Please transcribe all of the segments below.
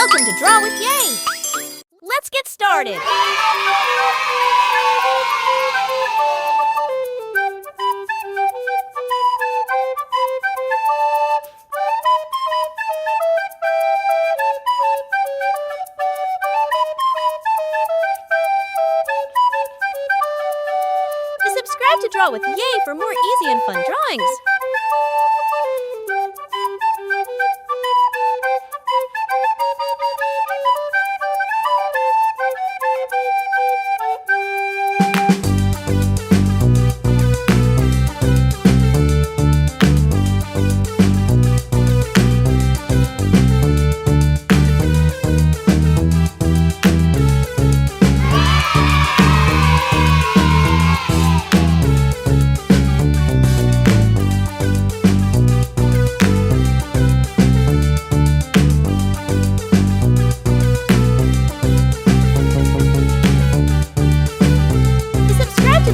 Welcome to Draw with Yay! Let's get started! Subscribe to Draw with Yay for more easy and fun drawings!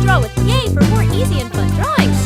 Draw with Yay for more easy and fun drawings!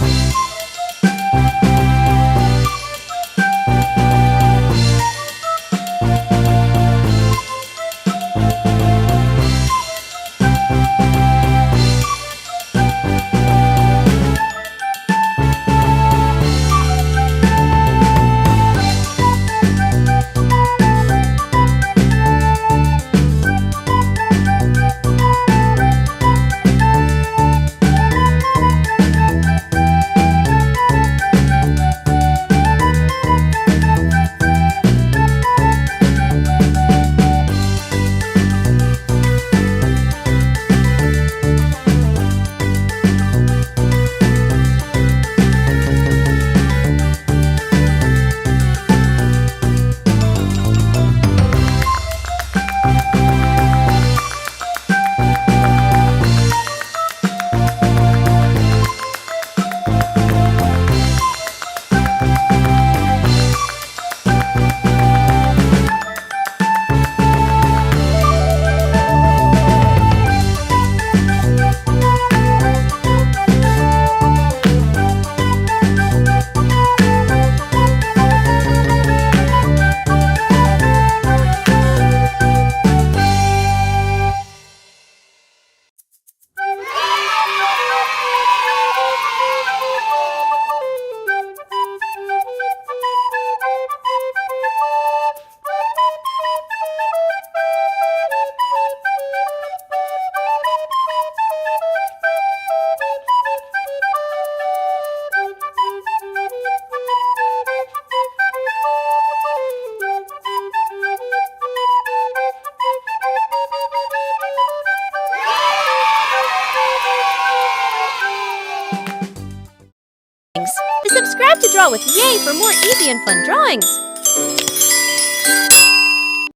Subscribe to Draw with Yay for more easy and fun drawings!